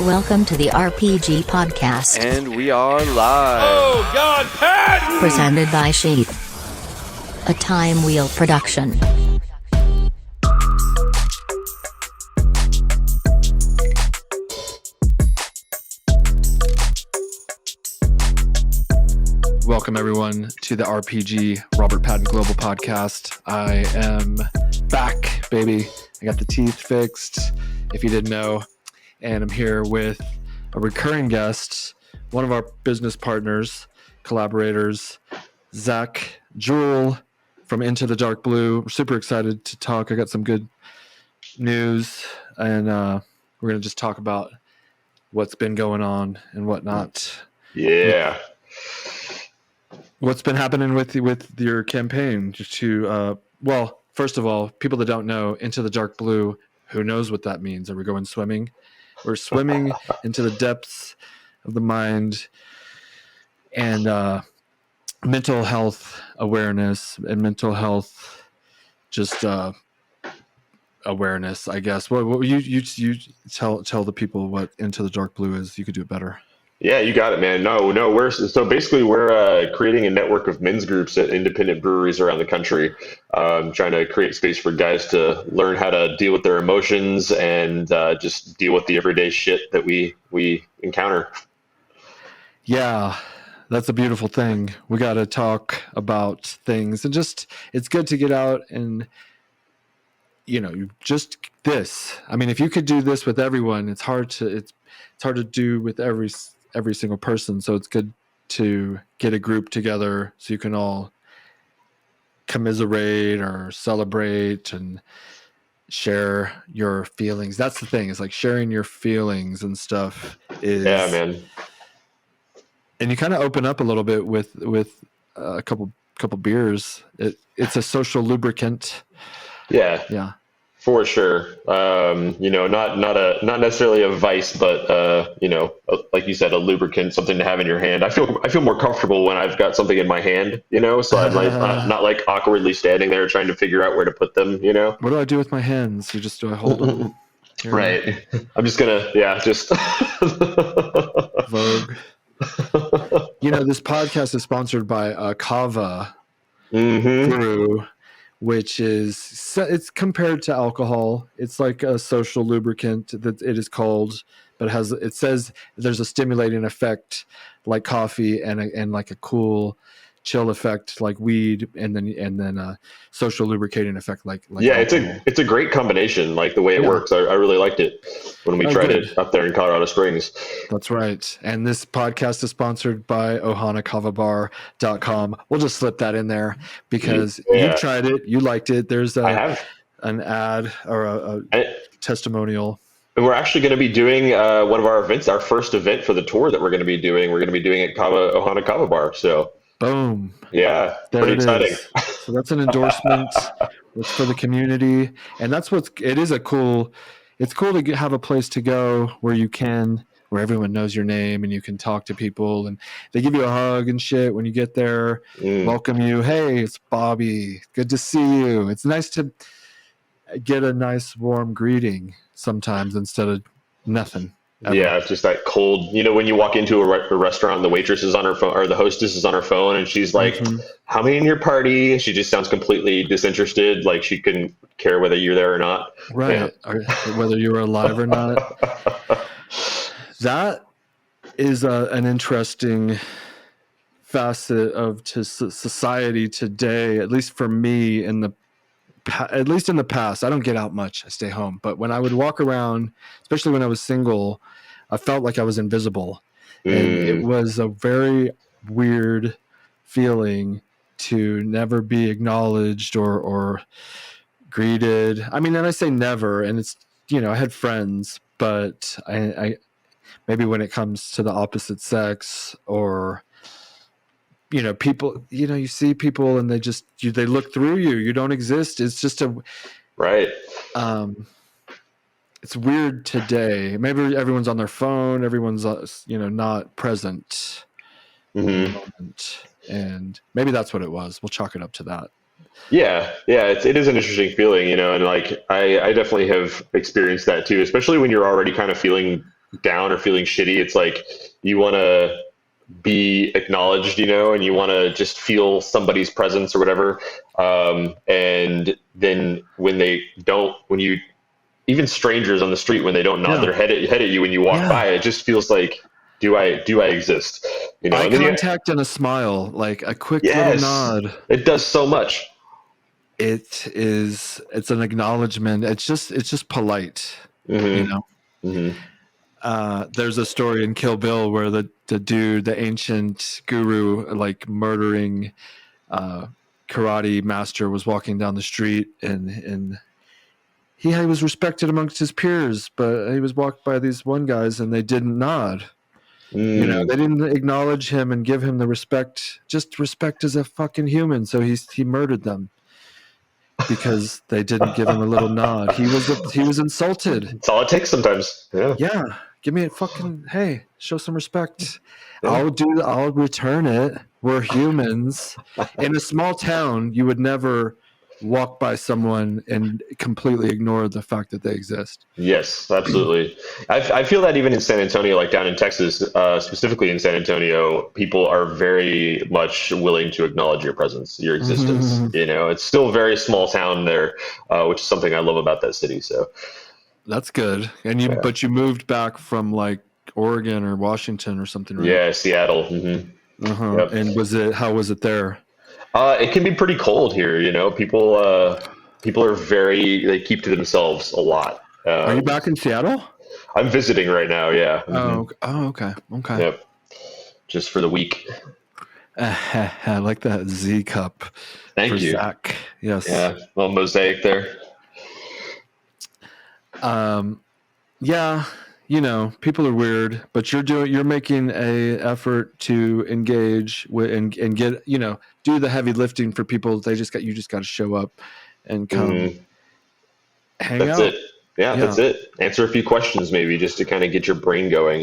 Welcome to the RPG Podcast. And we are live. Oh, God, Patton! Presented by SHEATH. A Time Wheel production. Welcome, everyone, to the RPG Robert Patton Global Podcast. I am back, baby. I got the teeth fixed, if you didn't know. And I'm here with a recurring guest, one of our business partners, collaborators, Zach Jewell from Into the Dark Blue. We're super excited to talk. I got some good news, and we're going to just talk about what's been going on and whatnot. Yeah. What's been happening with your campaign? Just to well, first of all, people that don't know, Into the Dark Blue, who knows what that means? Are we going swimming? We're swimming into the depths of the mind and mental health awareness and mental health just awareness, I guess. What you tell the people what Into the Dark Blue is. You could do it better. Yeah, you got it, man. No, we're creating a network of men's groups at independent breweries around the country, trying to create space for guys to learn how to deal with their emotions and just deal with the everyday shit that we encounter. Yeah, that's a beautiful thing. We got to talk about things, and just it's good to get out and just this. I mean, if you could do this with everyone, it's hard to do with every single person. So it's good to get a group together so you can all commiserate or celebrate and share your feelings. That's the thing. It's like sharing your feelings and stuff is, yeah, man. And you kind of open up a little bit with a couple beers. It's a social lubricant. Yeah. For sure. Not necessarily a vice, but like you said, a lubricant, something to have in your hand. I feel more comfortable when I've got something in my hand, so I'm not like awkwardly standing there trying to figure out where to put them, What do I do with my hands? Do I hold them? Right. I'm just gonna, Vogue. This podcast is sponsored by Kava Brew, which it's compared to alcohol. It's like a social lubricant that it is called, but it says there's a stimulating effect like coffee and like a cool chill effect like weed, and then a social lubricating effect like alcohol. It's a great combination, like the way it works. I really liked it when we tried it up there in Colorado Springs. That's right. And this podcast is sponsored by ohanakavabar.com. We'll just slip that in there because you tried it, you liked it. There's an ad or a testimonial. And we're actually going to be doing one of our events, our first event for the tour that we're going to be doing. We're going to be doing at Ohana Kava Bar. So boom. Yeah, there pretty exciting. So that's an endorsement. It's for the community. And it's cool to have a place to go where everyone knows your name and you can talk to people and they give you a hug and shit when you get there, welcome you. Hey, it's Bobby. Good to see you. It's nice to get a nice warm greeting sometimes instead of nothing. Ever. Yeah, it's just that cold. When you walk into a restaurant, and the waitress is on her phone or the hostess is on her phone, and she's like, "How many in your party?" She just sounds completely disinterested, like she couldn't care whether you're there or not. Right, yeah. Or whether you were alive or not. That is an interesting facet of society today, at least for me. At least in the past, I don't get out much. I stay home. But when I would walk around, especially when I was single, I felt like I was invisible. And it was a very weird feeling to never be acknowledged or greeted. I mean, and I say never, and it's, I had friends, but I maybe when it comes to the opposite sex or people, you see people and they look through you. You don't exist. It's just right. It's weird today. Maybe everyone's on their phone. Everyone's, not present in the moment. And maybe that's what it was. We'll chalk it up to that. Yeah. It is an interesting feeling, and like I definitely have experienced that too, especially when you're already kind of feeling down or feeling shitty, it's like you want to be acknowledged, and you want to just feel somebody's presence or whatever. And then when you, even strangers on the street, when they don't nod their head at you when you walk by, it just feels like, do I exist? Eye and then contact and a smile, like a quick little yes, nod. it does so much. It's an acknowledgement. It's just polite, There's a story in Kill Bill where the dude, the ancient guru, like murdering karate master, was walking down the street, and he was respected amongst his peers, but he was walked by these one guys and they didn't nod. They didn't acknowledge him and give him the respect, just respect as a fucking human. So he murdered them because they didn't give him a little nod. He was insulted. That's all it takes sometimes. Yeah. Give me a fucking, hey, show some respect. Yeah. I'll return it. We're humans. In a small town, you would never walk by someone and completely ignore the fact that they exist. Yes, absolutely. I feel that even in San Antonio, like down in Texas, specifically in San Antonio, people are very much willing to acknowledge your presence, your existence. It's still a very small town there, which is something I love about that city. So that's good. And but you moved back from like Oregon or Washington or something, right? Yeah, Seattle. Mm-hmm. Yep. And how was it there? It can be pretty cold here. People are they keep to themselves a lot. Are you back in Seattle? I'm visiting right now. Yeah. Mm-hmm. Oh, okay. Yep. Just for the week. I like that Z cup. Thank you, Zach. Yes. Yeah. Little mosaic there. Yeah. People are weird, but you're making a effort to engage with and get, do the heavy lifting for people. You just got to show up and come hang out. That's it. Yeah, that's it. Answer a few questions maybe just to kind of get your brain going,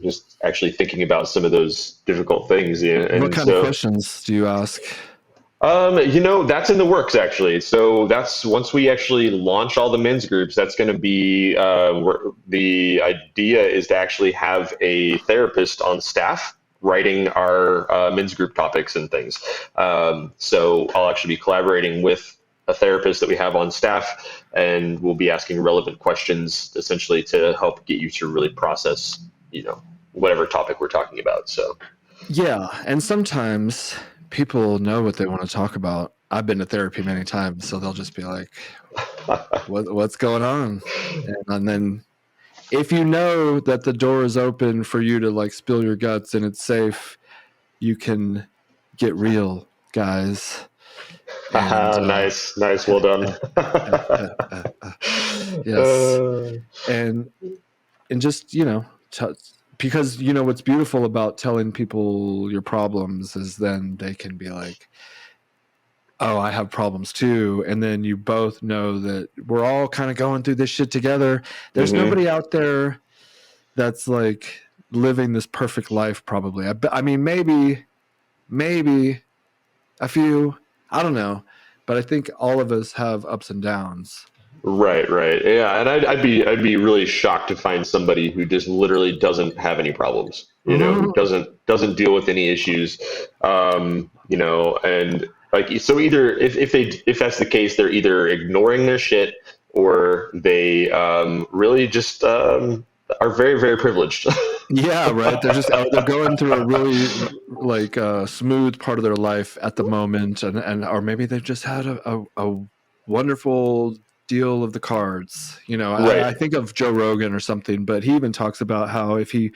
just actually thinking about some of those difficult things. What kind of questions do you ask? That's in the works actually. So that's once we actually launch all the men's groups, that's going to be the idea is to actually have a therapist on staff writing our men's group topics and things. So I'll actually be collaborating with a therapist that we have on staff, and we'll be asking relevant questions essentially to help get you to really process, whatever topic we're talking about. So yeah, and sometimes people know what they want to talk about. I've been to therapy many times, so they'll just be like, what's going on? And then if you know that the door is open for you to like spill your guts and it's safe, you can get real, guys. And, nice. Well done. Yes. And just, because what's beautiful about telling people your problems is then they can be like, oh, I have problems too. And then you both know that we're all kind of going through this shit together. There's nobody out there that's like living this perfect life probably. I mean, maybe a few, I don't know, but I think all of us have ups and downs. Right. Yeah, and I'd be really shocked to find somebody who just literally doesn't have any problems. Who doesn't deal with any issues. And like, so either if that's the case, they're either ignoring their shit or they really just are very, very privileged. Yeah, right. They're going through a really like smooth part of their life at the moment, and or maybe they've just had a wonderful deal of the cards. Right. I think of Joe Rogan or something, but he even talks about how if he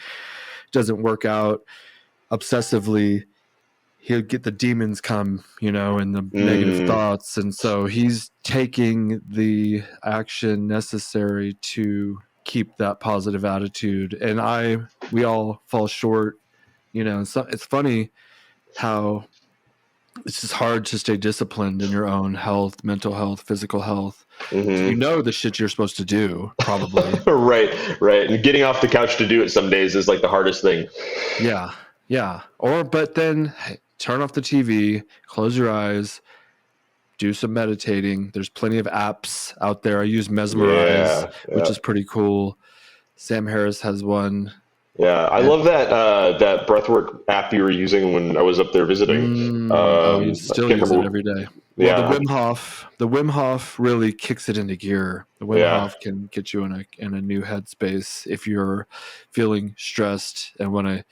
doesn't work out obsessively, he'll get the demons come, and the negative thoughts, and so he's taking the action necessary to keep that positive attitude. And we all fall short, so it's funny how it's just hard to stay disciplined in your own health, mental health, physical health. The shit you're supposed to do, probably. Right. And getting off the couch to do it some days is like the hardest thing. Yeah. But then turn off the TV, close your eyes, do some meditating. There's plenty of apps out there. I use Mesmerize, which is pretty cool. Sam Harris has one. Yeah, I love that breathwork app you were using when I was up there visiting. You I still can't use it remember. every day. Well, Yeah, the Wim Hof really kicks it into gear. The Wim yeah. Hof can get you in a new headspace if you're feeling stressed and want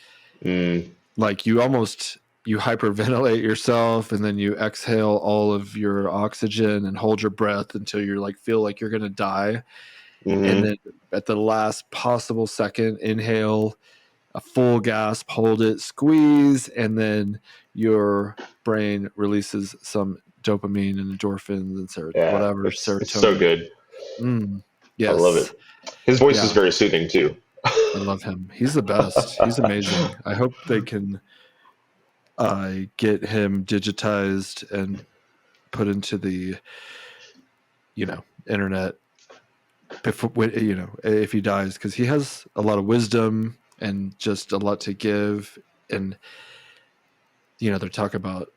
to like you hyperventilate yourself and then you exhale all of your oxygen and hold your breath until you're like feel like you're gonna die, and then at the last possible second, inhale a full gasp, hold it, squeeze, and then your brain releases some dopamine and endorphins and Yeah, it's so serotonin. good. I love Yes. it. His voice is Yeah. very soothing too. I love him. He's the best. He's amazing. I hope they can get him digitized and put into the, internet before, if he dies, because he has a lot of wisdom and just a lot to give. And, they're talking about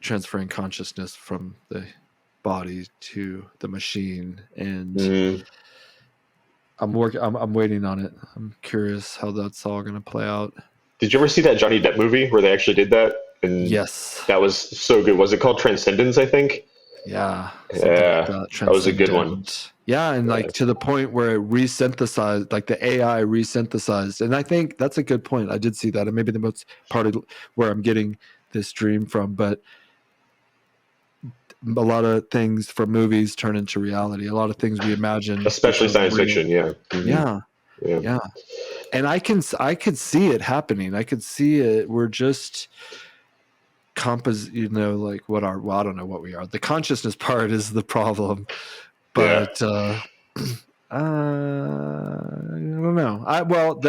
transferring consciousness from the body to the machine. And I'm waiting on it. I'm curious how that's all going to play out. Did you ever see that Johnny Depp movie where they actually did that? And Yes. that was so good. Was it called Transcendence, I think? Yeah. Something like that. That was a good one. Yeah. And like to the point where it resynthesized, like the AI resynthesized. And I think that's a good point. I did see that. And maybe the most part of where I'm getting this dream from, but a lot of things from movies turn into reality. A lot of things we imagine, Especially science fiction. Yeah. Yeah. And I could see it happening. I could see it. We're just like I don't know what we are. The consciousness part is the problem, but I don't know.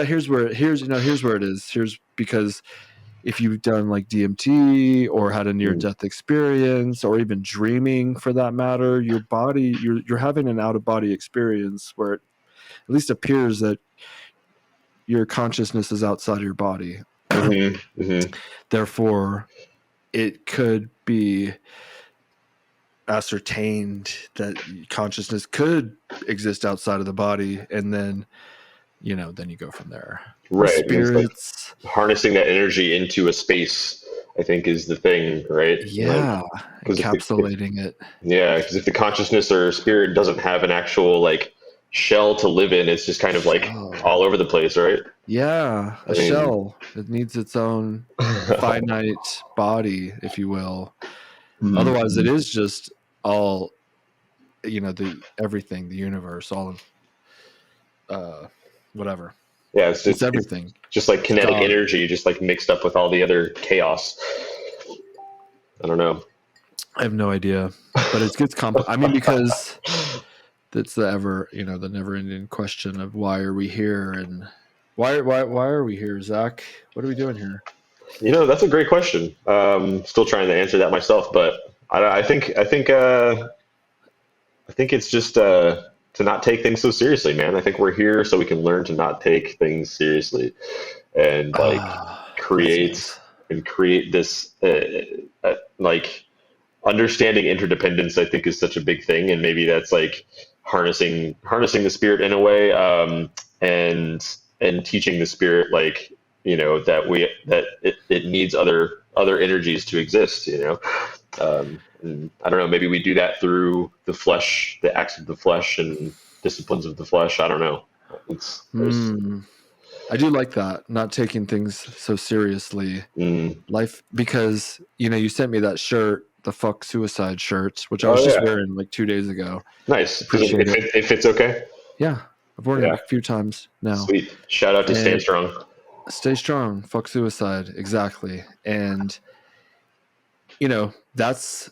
Here's where it is. Here's because if you've done like DMT or had a near-death experience or even dreaming for that matter, your body, you're having an out-of-body experience where it at least appears that your consciousness is outside of your body. Therefore, it could be ascertained that consciousness could exist outside of the body, and then you go from there. Right. Spirits, like harnessing that energy into a space, I think, is the thing, right? Yeah, encapsulating it. Yeah, because if the consciousness or spirit doesn't have an actual like shell to live in, it's just kind of like all over the place, right? Yeah, shell. It needs its own finite body, if you will. Otherwise, it is just all, everything, the universe, all of, whatever. Yeah, it's everything. It's just like kinetic energy, just like mixed up with all the other chaos. I don't know. I have no idea, but it gets complicated. I mean, because that's the never-ending question of why are we here, and why are we here, Zach? What are we doing here? That's a great question. Still trying to answer that myself, but I think it's just to not take things so seriously, man. I think we're here so we can learn to not take things seriously, and create this like understanding interdependence. I think is such a big thing, and maybe that's like harnessing the spirit in a way, and teaching the spirit like that it needs other energies to exist. And I don't know, maybe we do that through the flesh, the acts of the flesh and disciplines of the flesh. I don't know. I do like that, not taking things so seriously. Life, because you sent me that shirt, the Fuck Suicide shirt, which I was just wearing like 2 days ago. Nice. It fits okay. Yeah, I've worn it a few times now. Sweet. Shout out to Stand Strong. Stay strong. Fuck suicide. Exactly. And that's,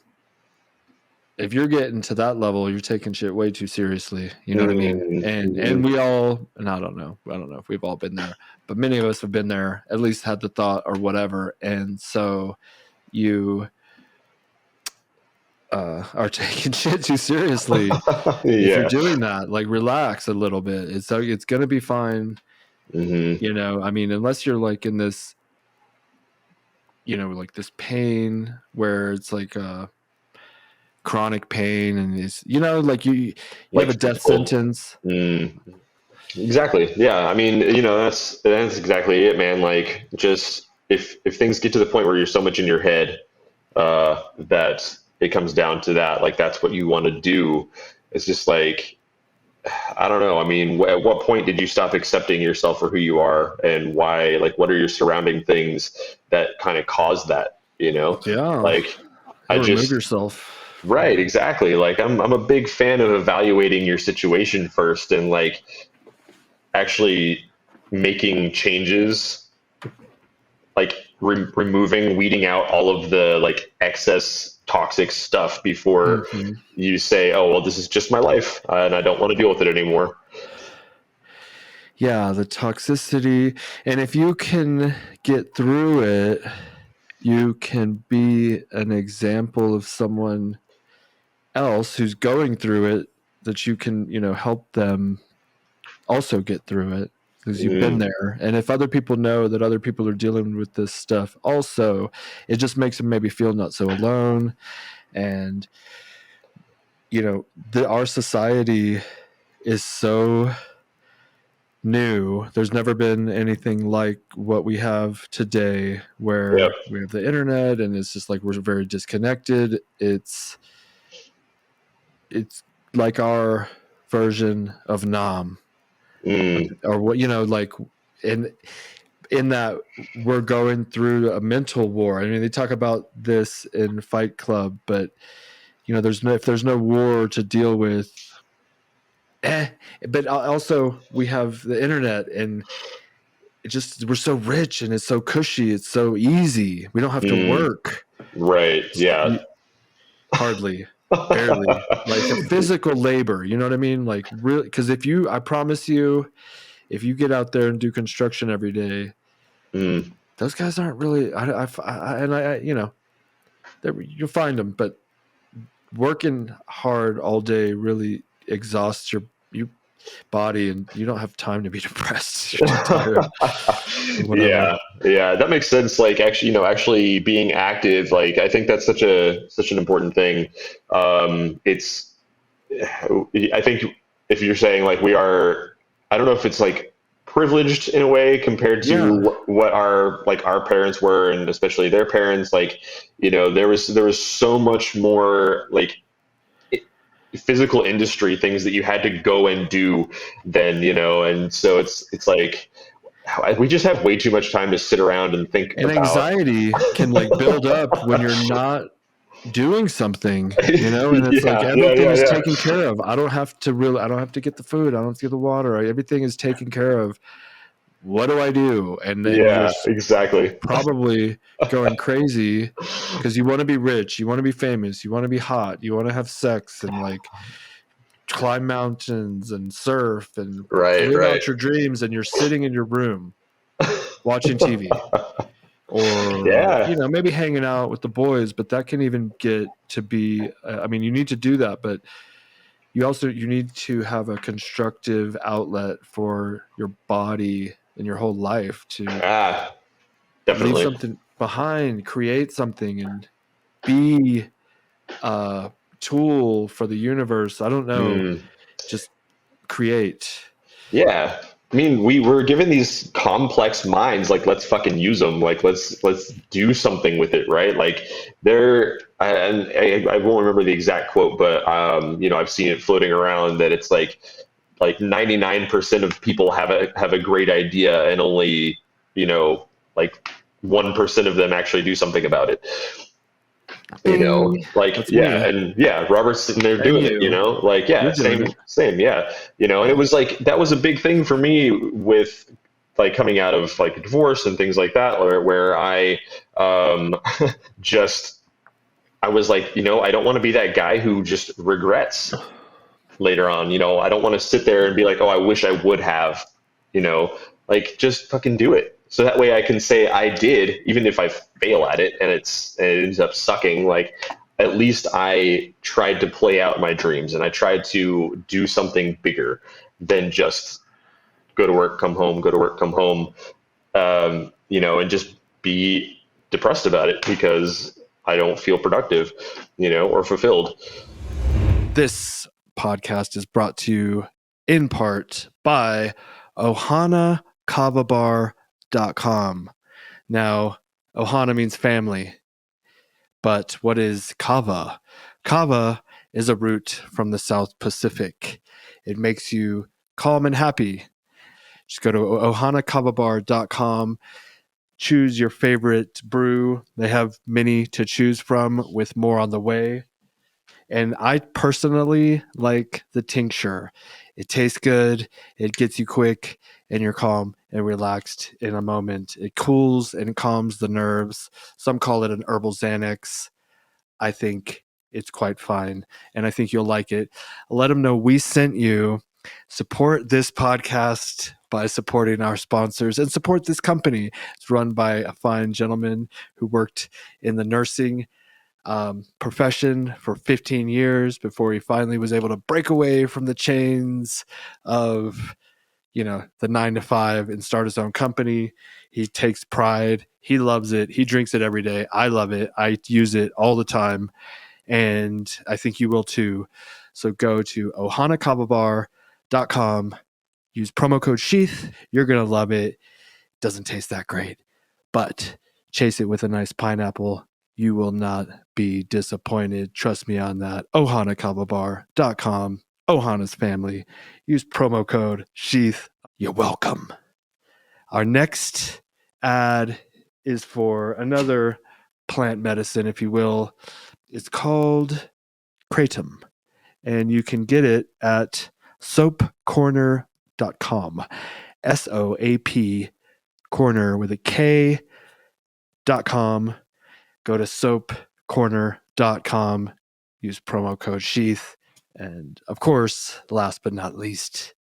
if you're getting to that level, you're taking shit way too seriously. You know what I mean? And we all, and I don't know if we've all been there, but many of us have been there, at least had the thought or whatever. And so you are taking shit too seriously. If you're doing that, like relax a little bit. It's going to be fine. I mean, unless you're like in this, like this pain where it's like chronic pain, and it's like you have a death sentence. Exactly. Yeah. I mean, that's exactly it, man. Like, just if things get to the point where you're so much in your head, that it comes down to that, like that's what you want to do. It's just like, I don't know. I mean, at what point did you stop accepting yourself for who you are, and why? Like, what are your surrounding things that kind of cause that? Yeah. Like, I Remove just yourself. right, exactly. Like, I'm a big fan of evaluating your situation first, and like actually making changes, like removing, weeding out all of the like excess toxic stuff before Hmm. you say, oh, well, this is just my life, and I don't want to deal with it anymore. Yeah, the toxicity. And if you can get through it, you can be an example of someone else who's going through it, that you can, help them also get through it, because you've been Mm, there. And if other people know that other people are dealing with this stuff also, it just makes them maybe feel not so alone. And our society is so new. There's never been anything like what we have today, yep. where we have the internet, and it's just like we're very disconnected. It's like our version of Nam, Mm, or what, like, in that we're going through a mental war. I mean, they talk about this in Fight Club, but if there's no war to deal with, but also we have the internet, and we're so rich, and it's so cushy, it's so easy. We don't have to mm, work. right. Yeah. Hardly, barely, like a physical labor. You know what I mean? Like, really, because I promise you, if you get out there and do construction every day, Mm, those guys aren't really. You'll find them, but working hard all day really exhausts your body, and you don't have time to be depressed. You're too tired. Whatever. yeah, yeah, that makes sense. Like, actually being active, like I think that's such an important thing. It's I think if you're saying like we are, I don't know if it's like privileged in a way compared Yeah. to what our parents were, and especially their parents. Like, there was so much more like physical industry things that you had to go and do then, and so it's like we just have way too much time to sit around and think And about. anxiety can like build up when you're not doing something, and it's like Yeah, yeah, everything yeah, is yeah, taken care of. I don't have to get the food. I don't have to get the water. Everything is taken care of. What do I do? And then you're yeah, exactly. probably going crazy because you want to be rich, you want to be famous, you want to be hot, you want to have sex, and like climb mountains and surf and Right, live right. out your dreams, and you're sitting in your room watching TV, or Yeah. maybe hanging out with the boys. But that can even get to be, I mean, you need to do that, but you need to have a constructive outlet for your body and your whole life, to Ah, leave definitely. something behind, create something, and be a tool for the universe. I don't know, Mm. just create. Yeah. I mean, we were given these complex minds, like let's fucking use them. Like let's do something with it, right? Like and I won't remember the exact quote, but I've seen it floating around that it's like 99% of people have a great idea, and only, like 1% of them actually do something about it. Bing. Like, That's yeah, me. and yeah, Robert's sitting there And doing it, you. like, yeah, You're doing same, it. same, yeah, and it was like that was a big thing for me with like coming out of like divorce and things like that, where I just I was like, I don't want to be that guy who just regrets later on. I don't want to sit there and be like, oh, I wish I would have, you know, like just fucking do it. So that way I can say I did, even if I fail at it and it ends up sucking. Like, at least I tried to play out my dreams, and I tried to do something bigger than just go to work, come home, go to work, come home, and just be depressed about it because I don't feel productive, or fulfilled. This podcast is brought to you in part by ohanakavabar.com. Now, Ohana means family, but what is Kava? Kava is a root from the South Pacific. It makes you calm and happy. Just go to ohanakavabar.com, choose your favorite brew. They have many to choose from with more on the way. And I personally like the tincture. It tastes good, it gets you quick, and you're calm and relaxed in a moment. It cools and calms the nerves. Some call it an herbal Xanax. I think it's quite fine, and I think you'll like it. Let them know we sent you. Support this podcast by supporting our sponsors and support this company. It's run by a fine gentleman who worked in the nursing profession for 15 years before he finally was able to break away from the chains of the 9 to 5 and start his own company. He takes pride. He loves it. He drinks it every day. I love it. I use it all the time, and I think you will too. So go to ohanakavabar.com, use promo code SHEATH. You're going to love it. Doesn't taste that great, but chase it with a nice pineapple. You will not be disappointed. Trust me on that. ohanakavabar.com. Ohana's family. Use promo code SHEATH. You're welcome. Our next ad is for another plant medicine, if you will. It's called Kratom, and you can get it at soapcorner.com. SOAP corner with a K.com. Go to soapcorner.com. Use promo code SHEATH. And of course, last but not least,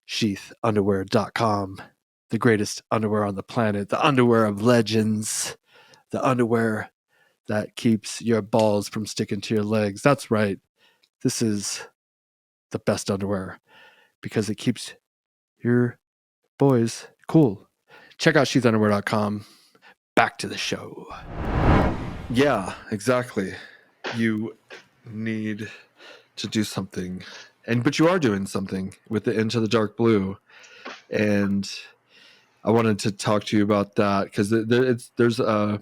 sheathunderwear.com, the greatest underwear on the planet, the underwear of legends, the underwear that keeps your balls from sticking to your legs. That's right. This is the best underwear because it keeps your boys cool. Check out sheathunderwear.com. Back to the show. Yeah, exactly. You need to do something, but you are doing something with the Into the Dark Blue, and I wanted to talk to you about that because there's a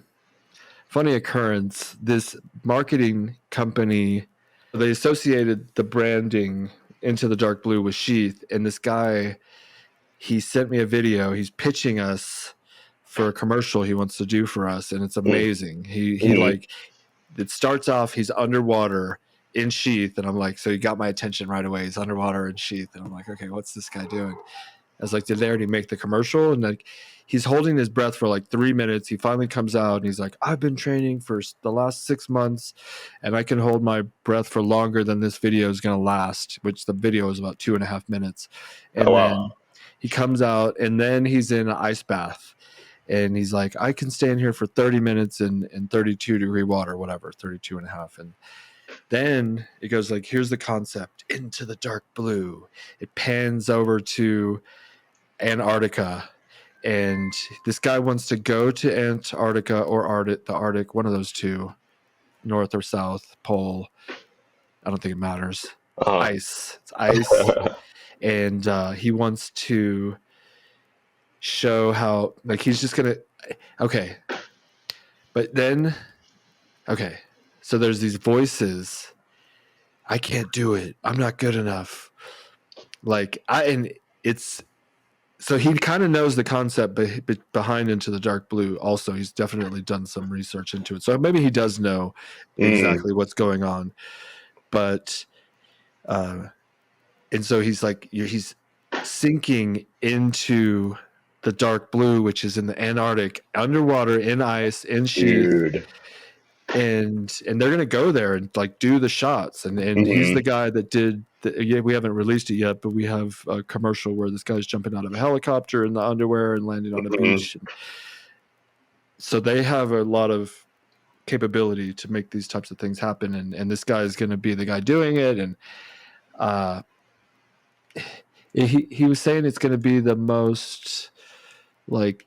funny occurrence. This marketing company, they associated the branding Into the Dark Blue with Sheath, and this guy, he sent me a video. He's pitching us for a commercial he wants to do for us, and it's amazing. He like, it starts off, he's underwater in Sheath, and I'm like, so he got my attention right away. He's underwater in Sheath, and I'm like, okay, what's this guy doing? I was like, did they already make the commercial? And like, he's holding his breath for like 3 minutes. He finally comes out and he's like, I've been training for the last 6 months, and I can hold my breath for longer than this video is going to last, which the video is about 2.5 minutes. And then he comes out, and then he's in an ice bath. And he's like, I can stand here for 30 minutes in 32-degree water, whatever, 32 and a half. And then it goes like, here's the concept, Into the Dark Blue. It pans over to Antarctica. And this guy wants to go to Antarctica or the Arctic, one of those two, North or South Pole. I don't think it matters. Ice. It's ice. And he wants to show how, like, he's just gonna, okay, but then, okay, so there's these voices. I can't do it, I'm not good enough, like, and it's, so he kind of knows the concept behind Into the Dark Blue. Also, he's definitely done some research into it, so maybe he does know exactly what's going on. But and so he's like, he's sinking into the dark blue, which is in the Antarctic, underwater, in ice, in Sheath. And they're gonna go there and like do the shots. And he's the guy that did we haven't released it yet, but we have a commercial where this guy's jumping out of a helicopter in the underwear and landing on a beach. So they have a lot of capability to make these types of things happen. And this guy is gonna be the guy doing it. And he was saying it's gonna be the most, like,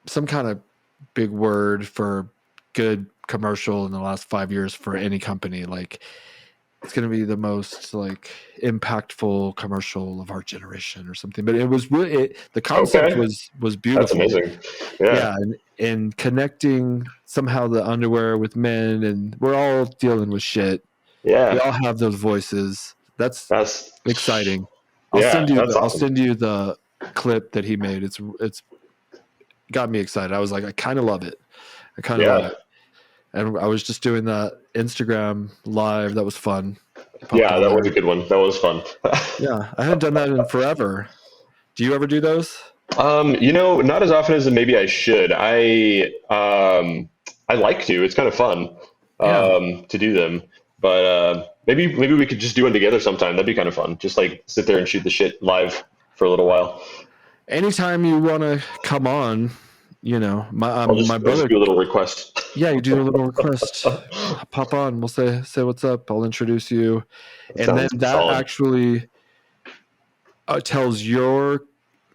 some kind of big word for good commercial in the last 5 years for any company. Like, it's going to be the most like impactful commercial of our generation or something. But it was really, the concept Okay. was That's beautiful. amazing. Yeah. And connecting somehow the underwear with men, and we're all dealing with shit. Yeah. We all have those voices. That's exciting. That's I'll awesome. send you the clip that he made. It's got me excited. I was like, I kind of love it. And I was just doing that Instagram live. That was fun. Yeah, that was a good one. That was fun. Yeah, I hadn't done that in forever. Do you ever do those? Not as often as maybe I should. I like to. It's kind of fun to do them. But maybe we could just do one together sometime. That'd be kind of fun. Just like sit there and shoot the shit live for a little while. Anytime you want to come on, my I'll brother. just do a little request. Yeah, you do a little request. Pop on. We'll say what's up. I'll introduce you, and then that solid. actually tells your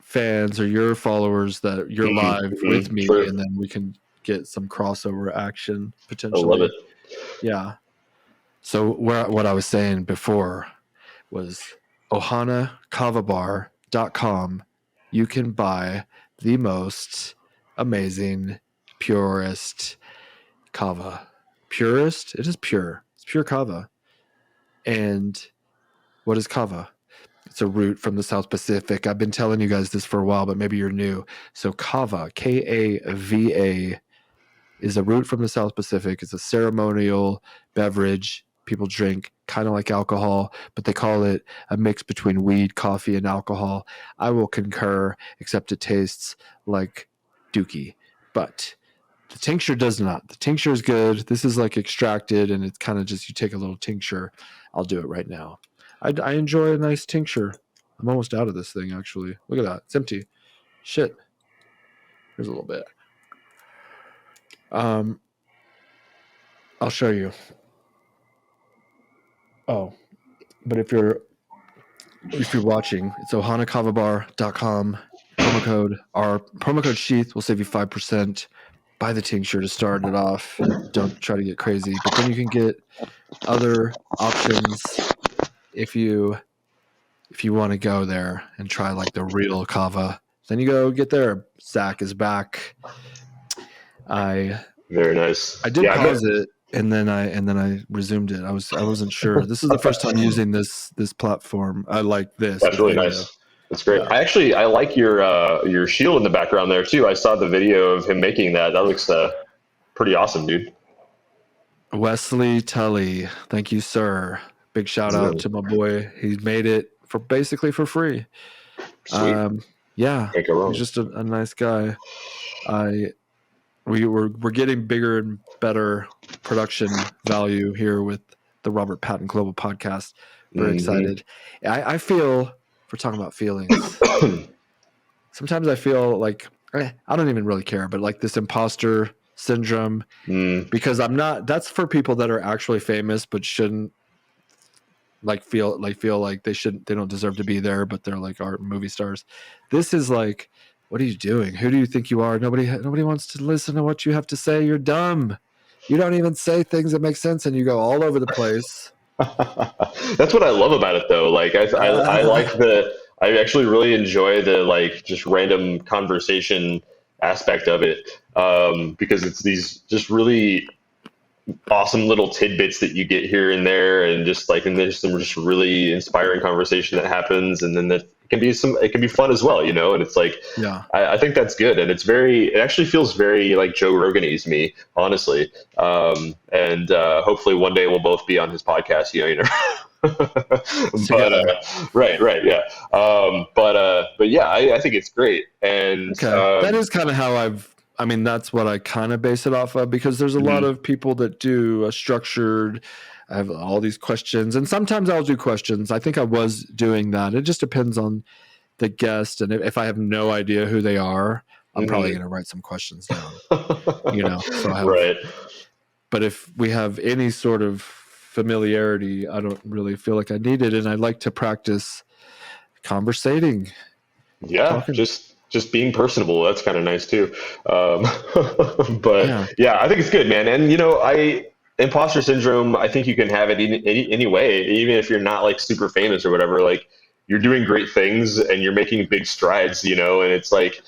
fans or your followers that you're live with me, and then we can get some crossover action potentially. I love it. Yeah. So what I was saying before was ohanakavabar.com. You can buy the most amazing, purest kava. Purest? It is pure. It's pure kava. And what is kava? It's a root from the South Pacific. I've been telling you guys this for a while, but maybe you're new. So kava, Kava, is a root from the South Pacific. It's a ceremonial beverage people drink, kind of like alcohol, but they call it a mix between weed, coffee, and alcohol. I will concur, except it tastes like dookie. But the tincture does not. The tincture is good. This is like extracted, and it's kind of just, you take a little tincture. I'll do it right now. I enjoy a nice tincture. I'm almost out of this thing, actually. Look at that. It's empty. Shit. Here's a little bit. I'll show you. Oh, but if you're watching, it's ohanakavabar.com. Promo code SHEATH will save you 5%. Buy the tincture to start it off. Don't try to get crazy, but then you can get other options if you want to go there and try like the real kava. Then you go get there. Zach is back. Very nice. I did pause it. And then I resumed it. I wasn't sure. This is the first time using this platform. I like this. That's really nice. That's great. Yeah. I like your shield in the background there too. I saw the video of him making that. That looks pretty awesome, dude. Wesley Tully, thank you, sir. Big shout out to my boy. He made it basically for free. Sweet. Yeah, he's just a nice guy. We're getting bigger and better production value here with the Robert Patton Global Podcast. Very excited. I feel, if we're talking about feelings, sometimes I feel like I don't even really care, but like this imposter syndrome, because I'm not. That's for people that are actually famous but shouldn't feel like they don't deserve to be there, but they're like art movie stars. This is like, what are you doing? Who do you think you are? Nobody wants to listen to what you have to say. You're dumb. You don't even say things that make sense, and you go all over the place. That's what I love about it, though. Like I like I actually really enjoy the like just random conversation aspect of it, because it's these just really awesome little tidbits that you get here and there, and there's some just really inspiring conversation that happens, and then that it can be fun as well, and it's like, yeah, I think that's good, and it actually feels very like Joe Rogan-y to me, honestly, and hopefully one day we'll both be on his podcast, but right, yeah, but yeah, I think it's great, and that is kind of how that's what I kind of base it off of, because there's a lot of people that do a structured, I have all these questions, and sometimes I'll do questions. I think I was doing that. It just depends on the guest, and if I have no idea who they are, I'm probably going to write some questions down. So right. But if we have any sort of familiarity, I don't really feel like I need it, and I like to practice conversating. Yeah, just being personable. That's kind of nice too. But yeah, I think it's good, man. And imposter syndrome, I think you can have it any way, even if you're not like super famous or whatever. Like you're doing great things and you're making big strides, and it's like,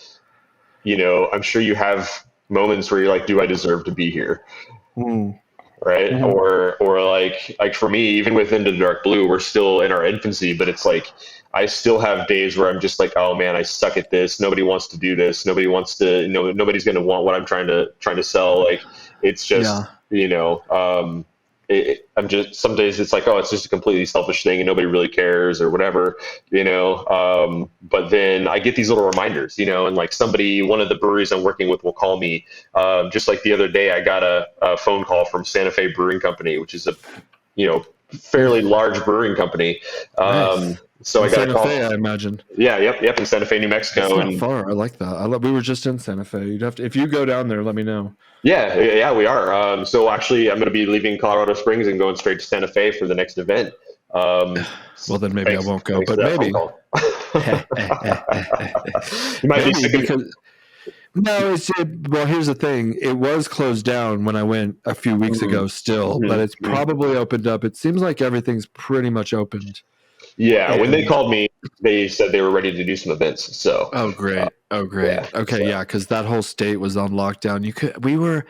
I'm sure you have moments where you're like, do I deserve to be here? Right. Mhm. Or like for me, even within the dark blue, we're still in our infancy, but it's like, I still have days where I'm just like, oh man, I suck at this. Nobody wants to do this. Nobody wants to, nobody's going to want what I'm trying to sell. Like it's just, I'm just, some days it's like, oh, it's just a completely selfish thing and nobody really cares or whatever, but then I get these little reminders, and like one of the breweries I'm working with will call me, just like the other day, I got a phone call from Santa Fe Brewing Company, which is a, fairly large brewing company. Nice. So I got a call. Santa Fe, I imagine. Yeah, yep, in Santa Fe, New Mexico. It's not far. I like that. We were just in Santa Fe. You'd have to, if you go down there, let me know. Yeah, we are. So actually, I'm going to be leaving Colorado Springs and going straight to Santa Fe for the next event. Well, then maybe I won't go, but maybe. You might be sick because. No, well, here's the thing. It was closed down when I went a few weeks ago still, but it's probably opened up. It seems like everything's pretty much opened. Yeah, when they called me, they said they were ready to do some events. So. Oh, great. Yeah, okay, yeah, because that whole state was on lockdown. We were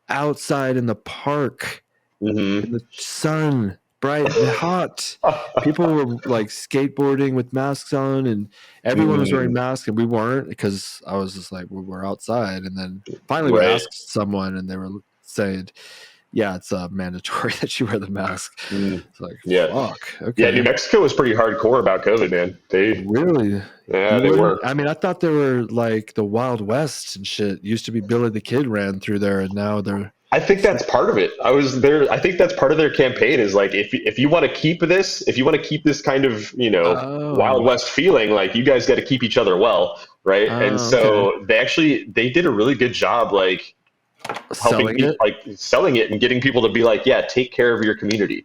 outside in the park in the sun, bright and hot. People were like skateboarding with masks on, and everyone was wearing masks, and we weren't, because I was just like, we're outside. And then finally we asked someone, and they were saying, yeah, it's mandatory that you wear the mask. It's like, fuck. Okay. Yeah, New Mexico was pretty hardcore about COVID, man. They really, they were. I mean, I thought they were like the Wild West and shit. Used to be Billy the Kid ran through there, and now they're. I think that's part of it. I was there. I think that's part of their campaign is like, if you want to keep this kind of, Wild West feeling, like you guys got to keep each other well. Right. And so they did a really good job, like selling it and getting people to be like, yeah, take care of your community.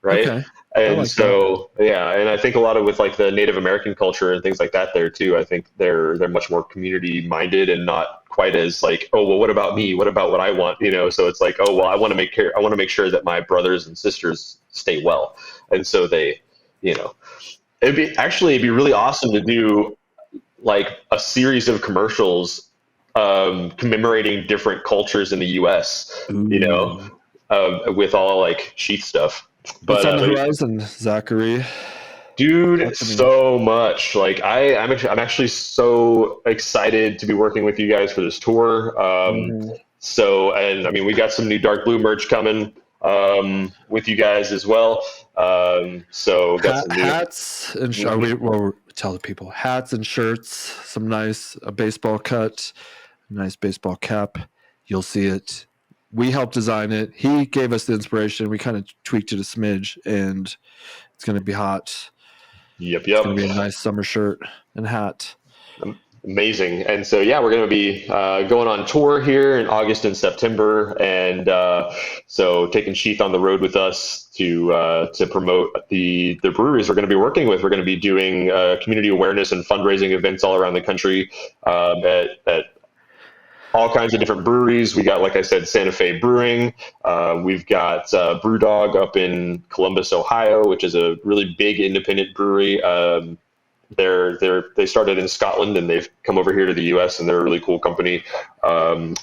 Right. Okay. And like so, and I think a lot of with like the Native American culture and things like that there too, I think they're much more community minded and not quite as like, oh, well, what about me? What about what I want? So it's like, oh, well, I want to make sure that my brothers and sisters stay well. And so they, it'd be really awesome to do like a series of commercials commemorating different cultures in the US, with all like SHEATH stuff. But what's on the horizon, Zachary? Dude, so much. Like I'm actually so excited to be working with you guys for this tour. So, and I mean, we got some new dark blue merch coming with you guys as well. So got some hats and tell the people hats and shirts. Some nice baseball cut, nice baseball cap. You'll see it. We helped design it. He gave us the inspiration. We kind of tweaked it a smidge, and it's going to be hot. Yep. It's going to be a nice summer shirt and hat. Amazing. And so, we're going to be going on tour here in August and September. And so taking SHEATH on the road with us to promote the breweries we're going to be working with. We're going to be doing community awareness and fundraising events all around the country at all kinds of different breweries. We got, like I said, Santa Fe Brewing. We've got Brewdog up in Columbus, Ohio, which is a really big independent brewery. They started in Scotland and they've come over here to the U.S. and they're a really cool company.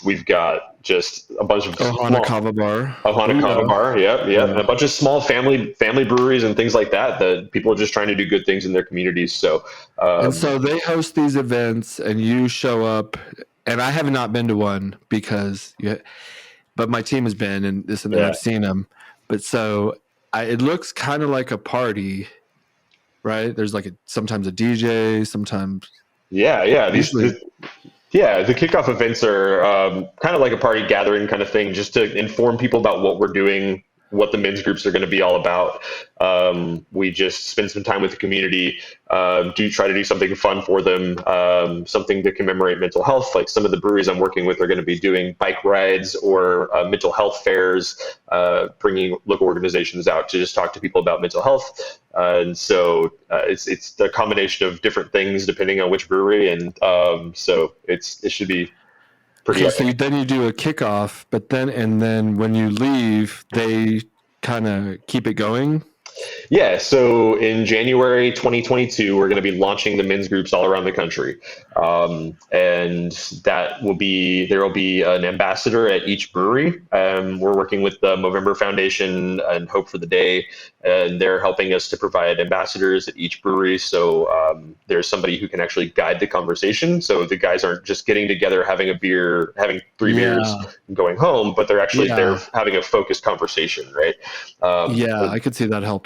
We've got just a bunch of Ohana Kava Bar. Kava Bar, yeah, and a bunch of small family breweries and things like that people are just trying to do good things in their communities. So and so they host these events and you show up. And I have not been to one but my team has been, and I've seen them. But so it looks kind of like a party, right? There's like sometimes a DJ, sometimes. Yeah. The kickoff events are kind of like a party gathering kind of thing, just to inform people about what we're doing, what the men's groups are going to be all about. We just spend some time with the community, try to do something fun for them, something to commemorate mental health. Like some of the breweries I'm working with are going to be doing bike rides or mental health fairs, bringing local organizations out to just talk to people about mental health. And so it's the combination of different things depending on which brewery. And so it should be pretty Okay, so epic. then you do a kickoff, but then when you leave, they kind of keep it going. Yeah, so in January 2022, we're going to be launching the men's groups all around the country. And there will be an ambassador at each brewery. We're working with the Movember Foundation and Hope for the Day, and they're helping us to provide ambassadors at each brewery. So there's somebody who can actually guide the conversation. So the guys aren't just getting together, having a beer, having three beers, and going home, but they're actually there having a focused conversation, right? I could see that helping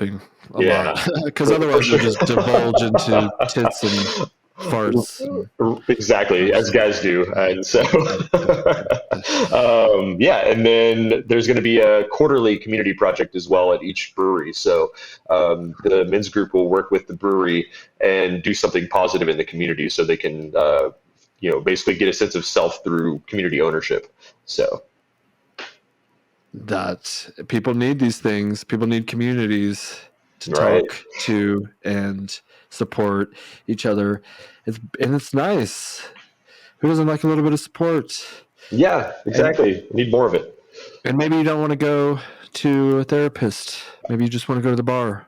a lot, because for otherwise sure. you'll just divulge into tits and farts. Exactly, as guys do. And so, and then there's going to be a quarterly community project as well at each brewery. So the men's group will work with the brewery and do something positive in the community so they can, basically get a sense of self through community ownership. So that people need these things. People need communities to Right. talk to and support each other. It's nice. Who doesn't like a little bit of support? Yeah, exactly. Need more of it. And maybe you don't want to go to a therapist. Maybe you just want to go to the bar.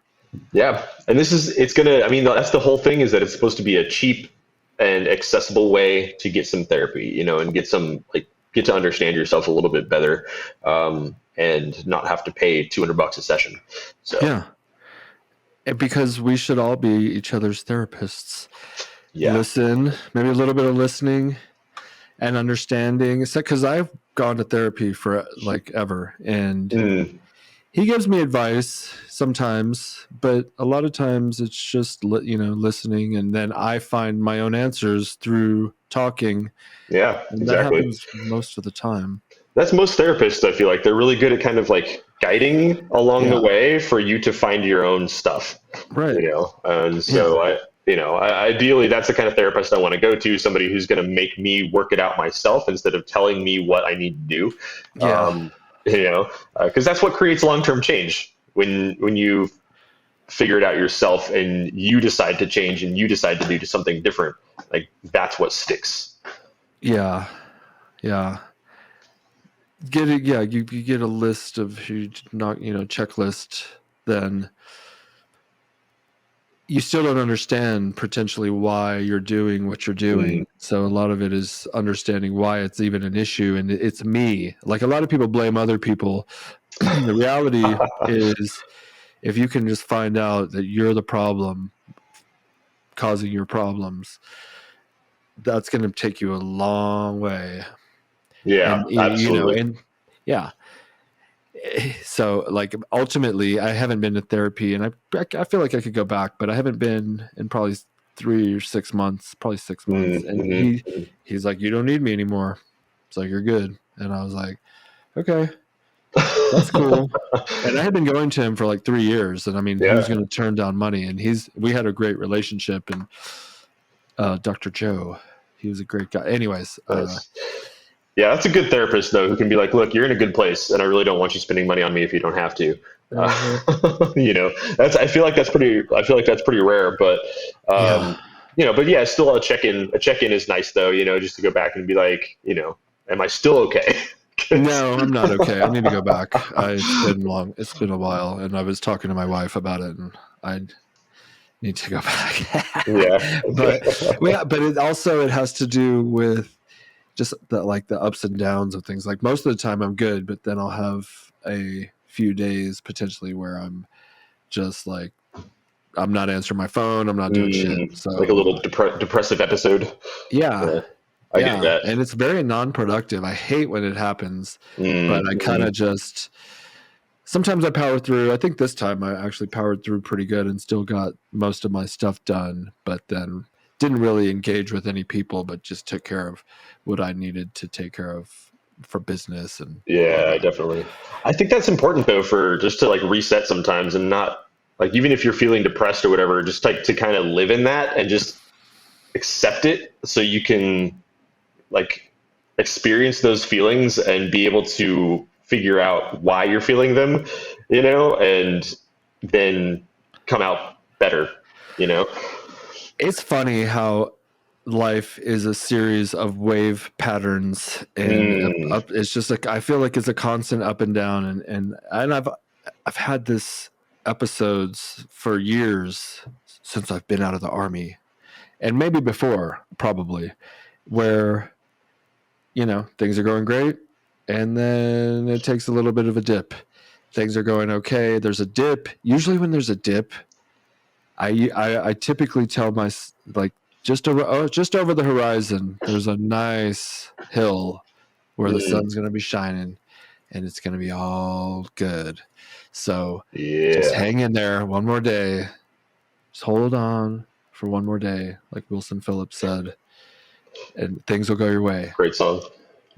Yeah. And that's the whole thing, is that it's supposed to be a cheap and accessible way to get some therapy, and get to understand yourself a little bit better, and not have to pay $200 a session. So yeah. And because we should all be each other's therapists. Yeah. Listen, maybe a little bit of listening and understanding. It's because I've gone to therapy for like ever, and he gives me advice sometimes, but a lot of times it's just listening, and then I find my own answers through talking. Yeah, and exactly. That happens most of the time. That's most therapists. I feel like they're really good at kind of like guiding along the way for you to find your own stuff. Right. And so ideally that's the kind of therapist I want to go to, somebody who's going to make me work it out myself instead of telling me what I need to do. Because that's what creates long-term change, when you figure it out yourself and you decide to change and you decide to do something different. Like, that's what sticks. Yeah. You get a list of checklist, then you still don't understand potentially why you're doing what you're doing. So a lot of it is understanding why it's even an issue, and it's me. Like, a lot of people blame other people. The reality is, if you can just find out that you're the problem causing your problems, that's going to take you a long way. Yeah, absolutely. So, like, ultimately, I haven't been to therapy, and I feel like I could go back, but I haven't been in probably 3 or 6 months, probably 6 months. And he's like, "You don't need me anymore." It's like, "You're good." And I was like, "Okay, that's cool." And I had been going to him for like 3 years, and I mean, he was going to turn down money, and we had a great relationship. And Dr. Joe, he was a great guy. Anyways. Yeah, that's a good therapist, though, who can be like, "Look, you're in a good place, and I really don't want you spending money on me if you don't have to." I feel like that's pretty rare, but still a check-in. A check-in is nice, though, just to go back and be like, am I still okay? No, I'm not okay. I need to go back. It's been a while, and I was talking to my wife about it, and I need to go back. but it has to do with just the ups and downs of things. Like, most of the time I'm good, but then I'll have a few days potentially where I'm just like, I'm not answering my phone, I'm not doing shit. So, like a little depressive episode. Yeah. I get that. And it's very non-productive. I hate when it happens, but I kind of just, sometimes I power through. I think this time I actually powered through pretty good and still got most of my stuff done, but then didn't really engage with any people, but just took care of what I needed to take care of for business. And definitely. I think that's important, though, for just to like reset sometimes, and not like, even if you're feeling depressed or whatever, just like to kind of live in that and just accept it, so you can like experience those feelings and be able to figure out why you're feeling them, and then come out better. It's funny how, life is a series of wave patterns, and up, it's just like I feel like it's a constant up and down, and I've had this episodes for years since I've been out of the army, and maybe before probably, where things are going great, and then it takes a little bit of a dip. Things are going okay. There's a dip. Usually when there's a dip, I typically tell my just over the horizon, there's a nice hill where the sun's going to be shining, and it's going to be all good. So just hang in there one more day. Just hold on for one more day, like Wilson Phillips said, and things will go your way. Great song.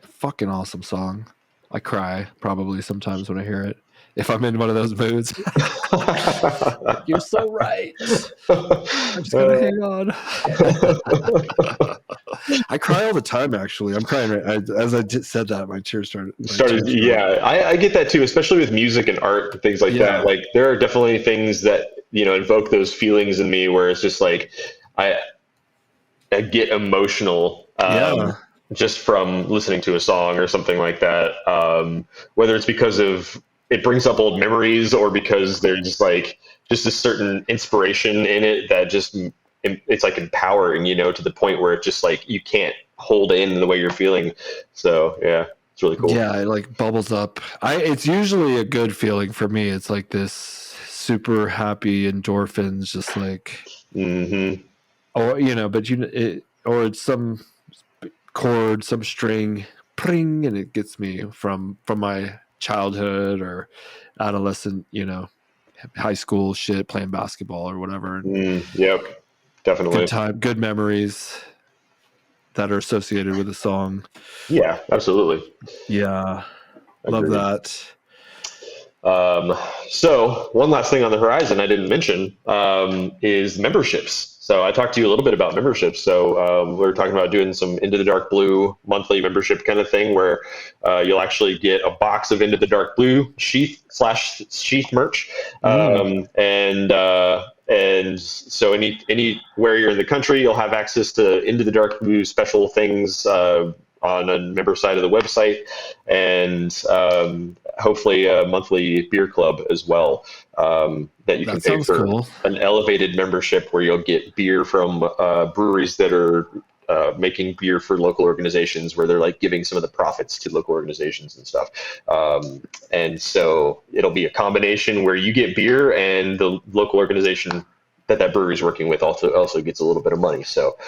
Fucking awesome song. I cry probably sometimes when I hear it. If I'm in one of those moods. You're so right. I'm just gonna hang on. I cry all the time, actually. I'm crying as I said that. My tears started. Yeah, I get that too, especially with music and art and things like that. Like there are definitely things that invoke those feelings in me where it's just like I get emotional. Just from listening to a song or something like that. Whether it's because of it brings up old memories or because there's just a certain inspiration in it that just it's like empowering, to the point where it's just like you can't hold in the way you're feeling. So yeah, it's really cool. Yeah, it like bubbles up. It's usually a good feeling for me. It's like this super happy endorphins, just like, or it's some chord, some string, pring, and it gets me from my childhood or adolescent, high school shit, playing basketball or whatever. Yep, definitely. Good time, good memories that are associated with the song. Yeah, absolutely. Yeah, love that. So one last thing on the horizon I didn't mention is memberships. So I talked to you a little bit about memberships. So we were talking about doing some Into the Dark Blue monthly membership kind of thing where you'll actually get a box of Into the Dark Blue /sheath merch. And so anywhere you're in the country, you'll have access to Into the Dark Blue special things on a member side of the website, and hopefully a monthly beer club as well that you can pay for. An elevated membership where you'll get beer from breweries that are making beer for local organizations, where they're like giving some of the profits to local organizations and stuff. And so it'll be a combination where you get beer and the local organization that brewery is working with also gets a little bit of money. So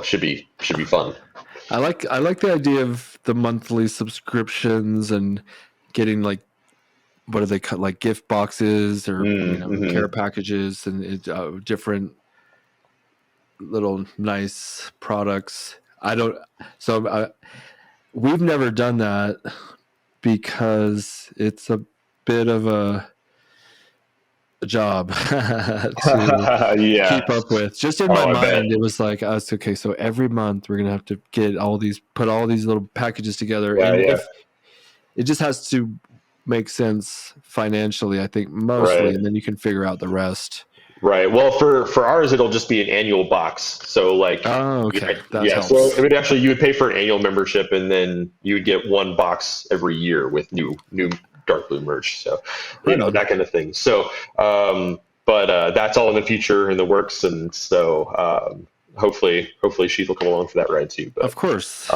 should be fun. I like the idea of the monthly subscriptions and getting like, what do they cut, like gift boxes or care packages and different little nice products. We've never done that because it's a bit of a job to keep up with. Just in my mind, it was like, okay, so every month we're gonna have to put all these little packages together, if it just has to make sense financially, I think mostly, and then you can figure out the rest. Right. Well, for ours, it'll just be an annual box. So like, that helps. So it would actually, you would pay for an annual membership, and then you would get one box every year with new Dark Blue merch. So that kind of thing. So, but that's all in the future, in the works, and so hopefully Sheath will come along for that ride too. But of course,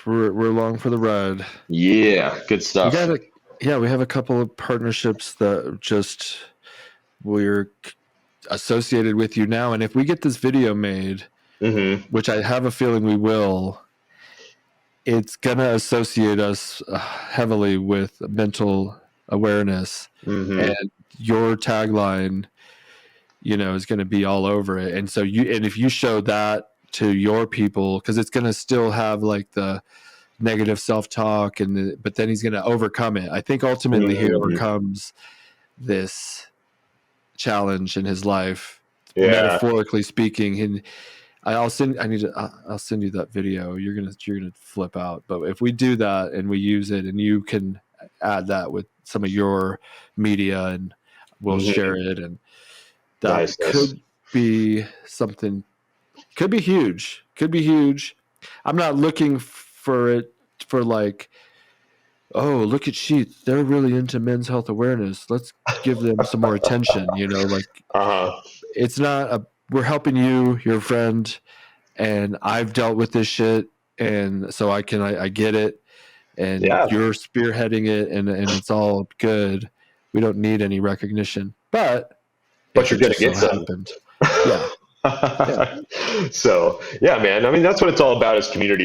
we're along for the ride. Yeah, good stuff. We have a couple of partnerships that we're associated with you now, and if we get this video made, which I have a feeling we will, it's gonna associate us heavily with mental awareness, and your tagline, is going to be all over it. And so if you show that to your people, because it's going to still have like the negative self-talk, but then he's going to overcome it. I think ultimately he overcomes this challenge in his life, metaphorically speaking. And I'll send you that video. You're gonna flip out. But if we do that and we use it, and you can add that with some of your media, and we'll share it, and that could be something Could be huge. Could be huge. I'm not looking for it for like, oh, look at SHEATH. They're really into men's health awareness. Let's give them some more attention. Like it's not we're helping you, your friend, and I've dealt with this shit, and so I get it, and you're spearheading it, and it's all good. We don't need any recognition, but you're gonna get some. Yeah. So man, I mean, that's what it's all about, is community,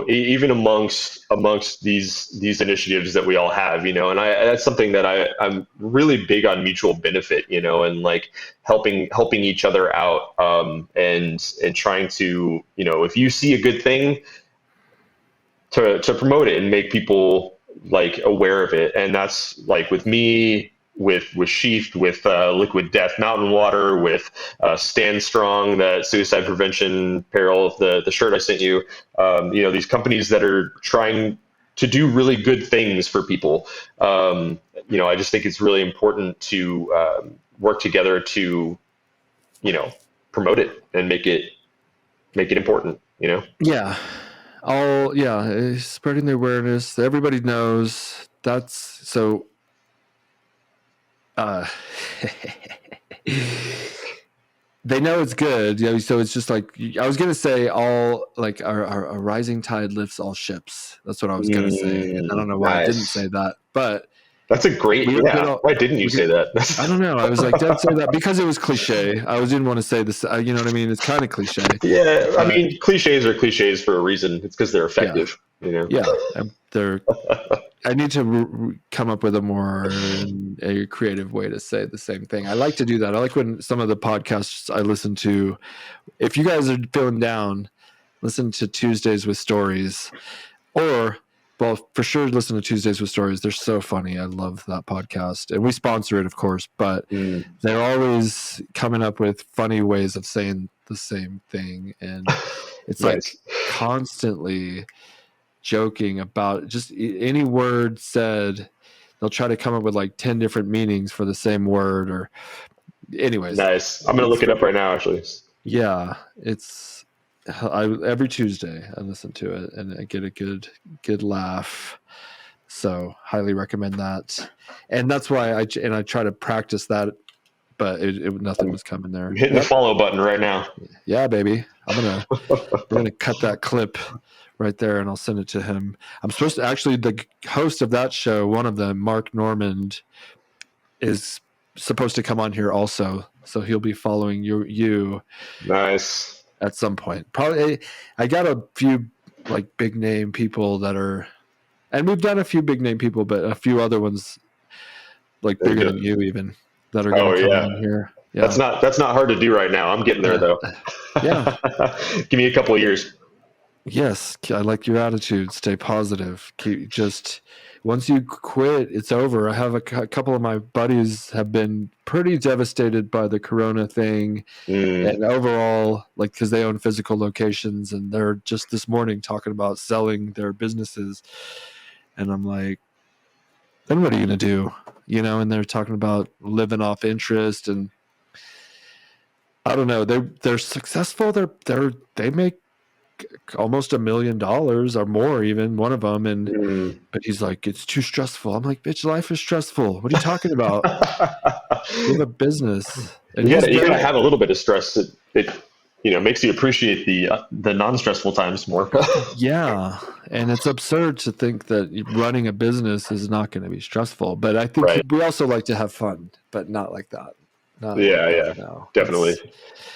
even amongst these initiatives that we all have, and that's something that I'm really big on, mutual benefit, and like helping each other out, and trying to, if you see a good thing, to promote it and make people like aware of it. And that's like with me, with SHEATH, with Liquid Death Mountain Water, with Stand Strong, that suicide prevention apparel, the shirt I sent you, these companies that are trying to do really good things for people. I just think it's really important to work together to, promote it and make it important, Yeah. Spreading the awareness. Everybody knows that's so. They know it's good, so it's just like, I was gonna say, all like our rising tide lifts all ships. That's what I was gonna say, and I don't know why I didn't say that, but that's a great. Why didn't you say that? I don't know. I was like, don't say that, because it was cliche. I didn't want to say this. You know what I mean? It's kind of cliche. Yeah, I mean, cliches are cliches for a reason. It's because they're effective. Yeah, they're. I need to come up with a creative way to say the same thing. I like to do that. I like when some of the podcasts I listen to, if you guys are feeling down, listen to Tuesdays with Stories, or, well, for sure, listen to Tuesdays with Stories. They're so funny. I love that podcast, and we sponsor it, of course, but they're always coming up with funny ways of saying the same thing. And it's like constantly joking about just any word said. They'll try to come up with like 10 different meanings for the same word, or anyways. Nice. I'm going to look it up right now, actually. Yeah. Every Tuesday I listen to it and I get a good laugh. So highly recommend that. And that's why I try to practice that, but nothing was coming there. I'm hitting the follow button right now. Yeah, baby. we're going to cut that clip right there, and I'll send it to him. I'm supposed to actually, the host of that show, one of them, Mark Normand, is supposed to come on here also, so he'll be following you. Nice. At some point, probably. I got a few like big name people that are, and we've done a few big name people, but a few other ones like bigger than you even, that are going to come in here. Yeah. That's not hard to do right now. I'm getting there though. Yeah. Give me a couple of years. Yes, I like your attitude. Stay positive. Once you quit, it's over. I have a couple of my buddies have been pretty devastated by the corona thing, and overall, like, because they own physical locations, and they're just this morning talking about selling their businesses, and I'm like, then what are you gonna do? And they're talking about living off interest, and I don't know. They're successful. They make almost $1 million or more, even one of them, and but he's like, it's too stressful. I'm like, bitch, life is stressful. What are you talking about? You have a business, and you gotta have a little bit of stress. It makes you appreciate the non-stressful times more. Yeah, and it's absurd to think that running a business is not going to be stressful, but I think we also like to have fun, but not like that. No, definitely.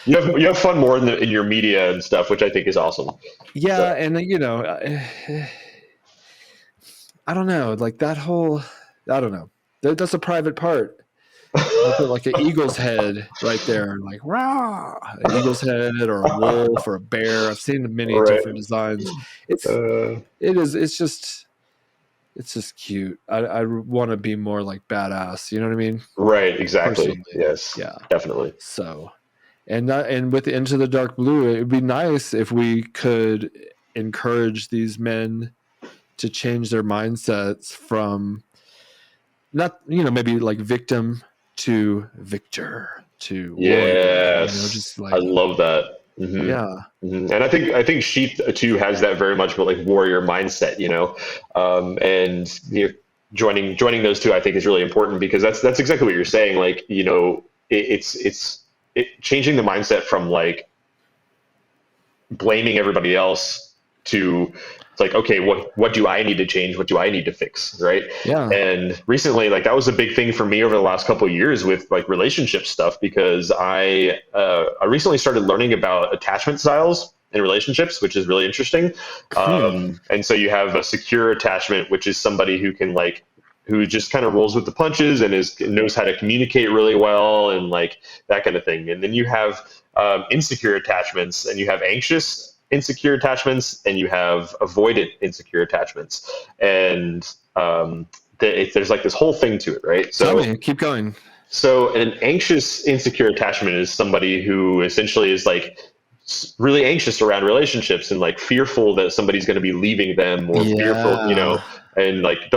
You have fun more in your media and stuff, which I think is awesome. Yeah, so. And I don't know, like that whole, I don't know. That's a private part. I'll put like an eagle's head right there, like rah, an eagle's head or a wolf or a bear. I've seen many different designs. It's just cute. I want to be more like badass. You know what I mean? Right. Exactly. Personally. Yes. Yeah. Definitely. So, and with Into the Dark Blue, it'd be nice if we could encourage these men to change their mindsets from not, maybe like victim to victor to warrior. Just like, I love that. Yeah. And I think Sheath too has that very much, but like warrior mindset, and joining those two, I think is really important because that's exactly what you're saying. Like, it's changing the mindset from like blaming everybody else to it's like, okay, what do I need to change? What do I need to fix? Right. Yeah. And recently, like that was a big thing for me over the last couple of years with like relationship stuff, because I recently started learning about attachment styles in relationships, which is really interesting. And so you have a secure attachment, which is somebody who just kind of rolls with the punches and knows how to communicate really well and like that kind of thing. And then you have insecure attachments, and you have anxious insecure attachments, and you have avoidant insecure attachments. And there's like this whole thing to it, right? So tell me, keep going. So an anxious insecure attachment is somebody who essentially is like really anxious around relationships and like fearful that somebody's going to be leaving them, or fearful, and like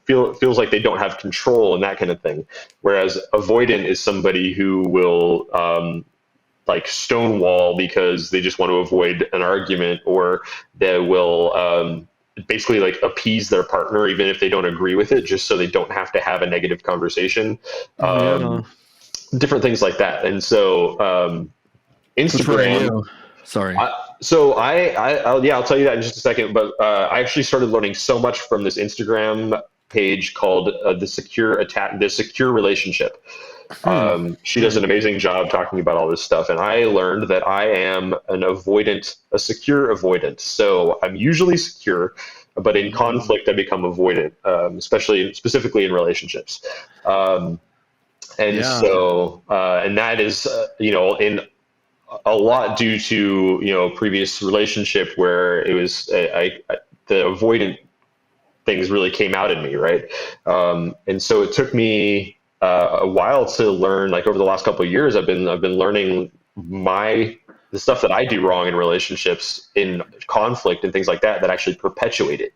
feels like they don't have control and that kind of thing. Whereas avoidant is somebody who will like stonewall because they just want to avoid an argument, or they will basically like appease their partner even if they don't agree with it, just so they don't have to have a negative conversation. Different things like that. And so Instagram. Sorry. I'll tell you that in just a second. But I actually started learning so much from this Instagram page called the Secure Relationship. She does an amazing job talking about all this stuff, and I learned that I am a secure avoidant. So I'm usually secure, but in conflict I become avoidant, specifically in relationships. And that is in a lot due to previous relationship where it was the avoidant things really came out in me, right? And so it took me a while to learn. Like over the last couple of years, I've been learning the stuff that I do wrong in relationships, in conflict and things like that actually perpetuate it,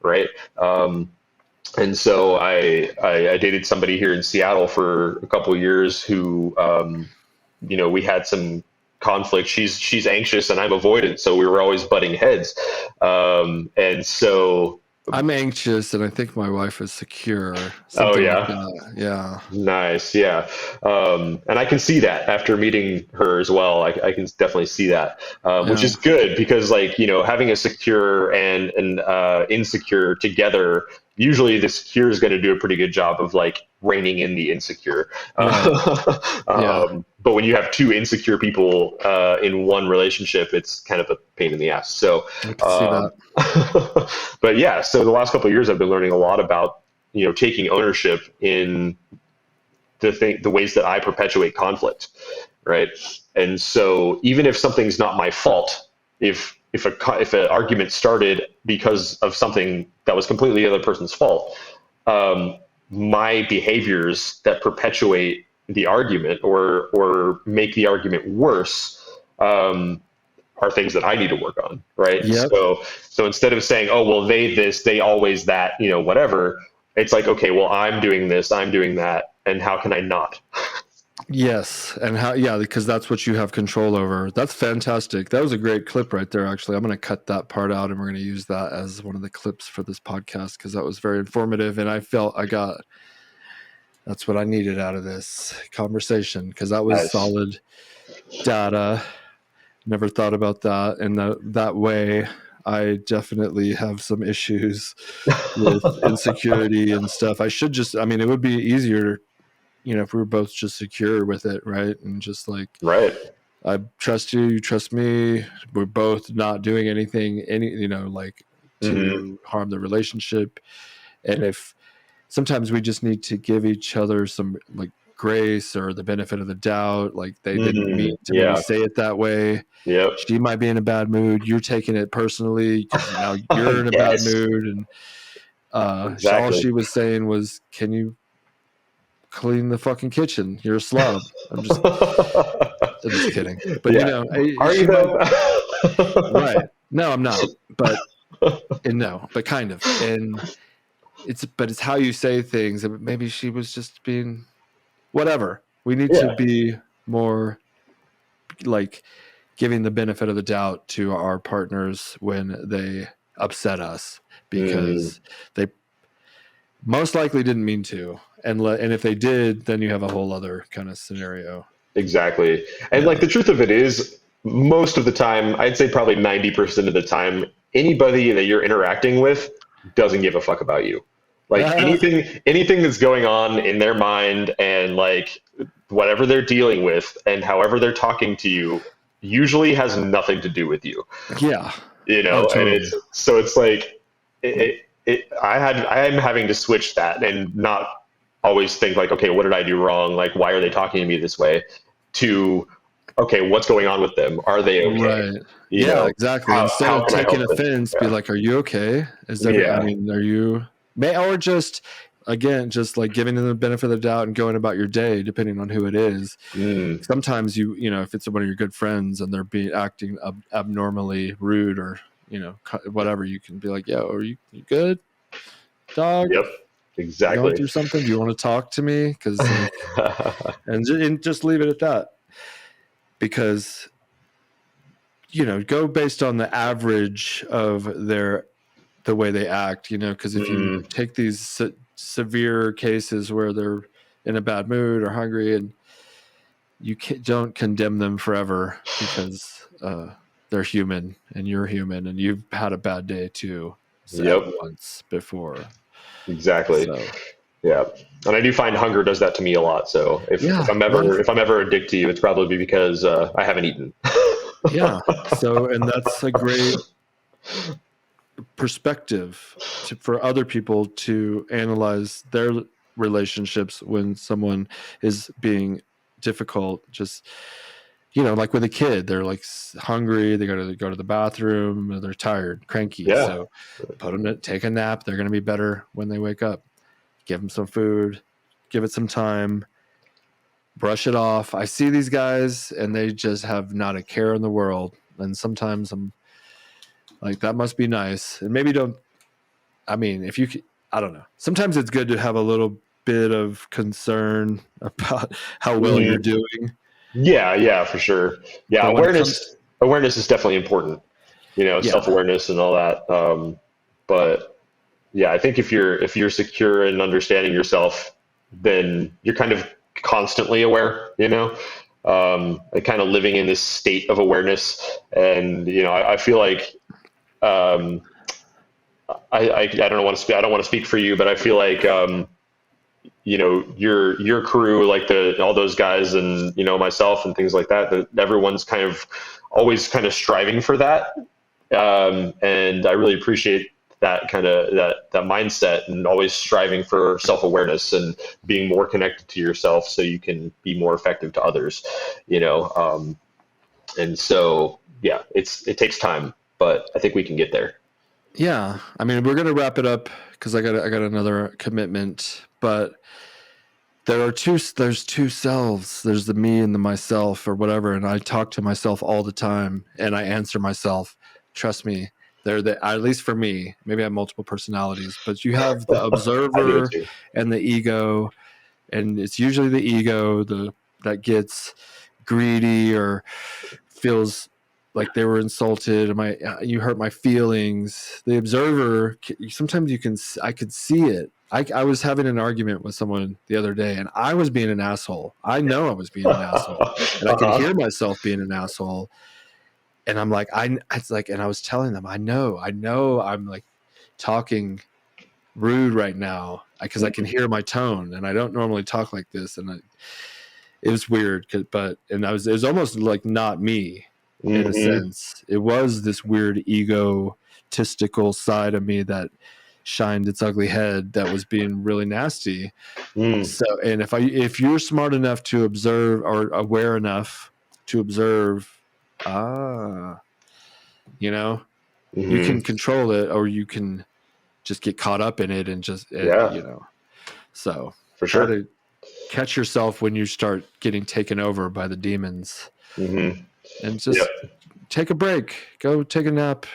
right? And so I dated somebody here in Seattle for a couple of years who, we had some conflict. She's anxious and I'm avoidant, so we were always butting heads. And so I'm anxious, and I think my wife is secure. Oh yeah, like that. Yeah. Nice, yeah. And I can see that after meeting her as well. I can definitely see that, which is good because, like, having a secure and an insecure together, usually the secure is going to do a pretty good job of like reining in the insecure. But when you have two insecure people in one relationship, it's kind of a pain in the ass. So I can see that. But yeah, so the last couple of years I've been learning a lot about taking ownership in the ways that I perpetuate conflict, right? And so even if something's not my fault, if an argument started because of something that was completely the other person's fault, my behaviors that perpetuate the argument or make the argument worse are things that I need to work on, right? Yep. So instead of saying, oh, well, they this, they always that, whatever, it's like, okay, well, I'm doing this, I'm doing that, and how can I not? Yes, and because that's what you have control over. That's fantastic. That was a great clip right there, actually. I'm going to cut that part out, and we're going to use that as one of the clips for this podcast, because that was very informative, and I felt that's what I needed out of this conversation, because that was solid data. Never thought about that in that way. I definitely have some issues with insecurity and stuff. It would be easier, if we were both just secure with it, right? And just like, right, I trust you, you trust me. We're both not doing anything, to harm the relationship. And if sometimes we just need to give each other some like grace or the benefit of the doubt, like they didn't mean to maybe say it that way. Yep. She might be in a bad mood. You're taking it personally because now you're in a bad mood. And all she was saying was, can you clean the fucking kitchen? You're a slob. I'm just kidding. But are you though? Right. No, I'm not. But but kind of. And it's how you say things. Maybe she was just being whatever. We need to be more like giving the benefit of the doubt to our partners when they upset us, because they most likely didn't mean to. And if they did, then you have a whole other kind of scenario. Exactly. And like the truth of it is, most of the time, I'd say probably 90% of the time, anybody that you're interacting with doesn't give a fuck about you. Like anything that's going on in their mind, and like whatever they're dealing with and however they're talking to you usually has nothing to do with you. Yeah. You know, totally. and it's like I am having to switch that and not always think like, okay, what did I do wrong? Like, why are they talking to me this way? To, okay, what's going on with them? Are they okay? Right. Yeah, exactly. Instead of taking offense, be like, are you okay? I mean, are you, or just, again, just like giving them the benefit of the doubt and going about your day, depending on who it is. Sometimes you know, if it's one of your good friends and they're acting abnormally rude or, you know, whatever, you can be like, yo, are you good, dog? Yep. Exactly. Going through something? Do you want to talk to me? Because and just leave it at that. Because, you know, go based on the average of the way they act. You know, because if you take these severe cases where they're in a bad mood or hungry, and you don't condemn them forever, because they're human and you're human and you've had a bad day too. Once before. Exactly. So. Yeah. And I do find hunger does that to me a lot. So if I'm ever a dick to you, it's probably because I haven't eaten. Yeah. So, and that's a great perspective for other people to analyze their relationships when someone is being difficult. Just, you know, like with a kid, they're like hungry, they gotta go to the bathroom, they're tired, cranky. Yeah. So take a nap. They're going to be better when they wake up. Give them some food, give it some time, brush it off. I see these guys and they just have not a care in the world. And sometimes I'm like, that must be nice. And maybe I don't know. Sometimes it's good to have a little bit of concern about how well you're doing. Yeah, for sure. Yeah, awareness is definitely important. You know, self-awareness and all that. But yeah, I think if you're secure in understanding yourself, then you're kind of constantly aware. You know, kind of living in this state of awareness. And you know, I feel like I don't want to speak for you, but I feel like you know, your crew, like all those guys, and you know, myself and things like that everyone's kind of always kind of striving for that, and I really appreciate that kind of that mindset, and always striving for self-awareness and being more connected to yourself so you can be more effective to others, you know. And so yeah, it takes time, but I think we can get there. Yeah, I mean, we're gonna wrap it up because I got another commitment, but there's two selves. There's the me and the myself or whatever, and I talk to myself all the time and I answer myself. Trust me, at least for me. Maybe I have multiple personalities, but you have the observer and the ego, and it's usually the ego that gets greedy or feels like they were insulted. You hurt my feelings. The observer, sometimes I could see it. I was having an argument with someone the other day, and I was being an asshole. I know I was being an asshole, and I can hear myself being an asshole. And I'm like, and I was telling them, I know I'm like talking rude right now because I can hear my tone, and I don't normally talk like this. And it was weird, it was almost like not me. In a sense, it was this weird egotistical side of me that shined its ugly head, that was being really nasty. So, and if you're smart enough to observe, or aware enough to observe, you know, you can control it, or you can just get caught up in it and just, you know. So for sure, try to catch yourself when you start getting taken over by the demons. And just take a break, go take a nap.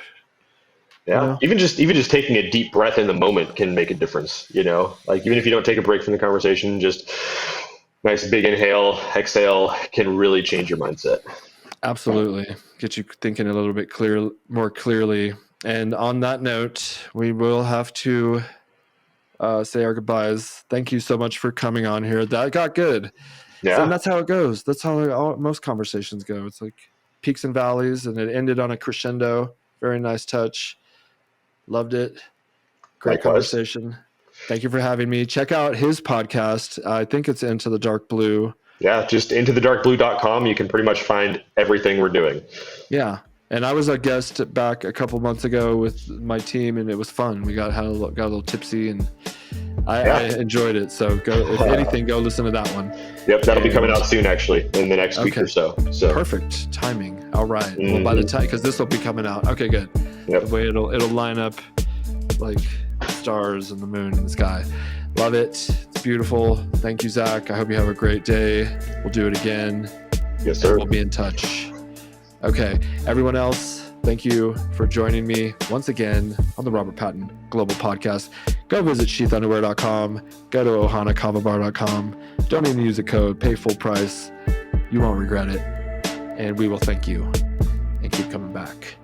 Yeah. You know? Even just taking a deep breath in the moment can make a difference, you know, like even if you don't take a break from the conversation, just nice big inhale, exhale can really change your mindset. Absolutely. Get you thinking a little bit more clearly. And on that note, we will have to say our goodbyes. Thank you so much for coming on here. That got good. Yeah. And that's how it goes. That's how most conversations go. It's like peaks and valleys, and it ended on a crescendo. Very nice touch. Loved it. Great Likewise. Conversation. Thank you for having me. Check out his podcast. I think it's Into the Dark Blue. Yeah, just intothedarkblue.com. You can pretty much find everything we're doing. Yeah. And I was a guest back a couple months ago with my team, and it was fun. We got a little tipsy, and I enjoyed it. So if anything, go listen to that one. Yep, that'll be coming out soon, actually, in the next week or so. Perfect timing. All right. Well, by the time, because this will be coming out. Okay, good. Yep. The way it'll line up like stars and the moon in the sky. Love it. It's beautiful. Thank you, Zach. I hope you have a great day. We'll do it again. Yes, sir. We'll be in touch. Okay. Everyone else, thank you for joining me once again on the Robert Patton Global Podcast. Go visit sheathunderwear.com. Go to ohanakavabar.com. Don't even use a code. Pay full price. You won't regret it. And we will thank you. And keep coming back.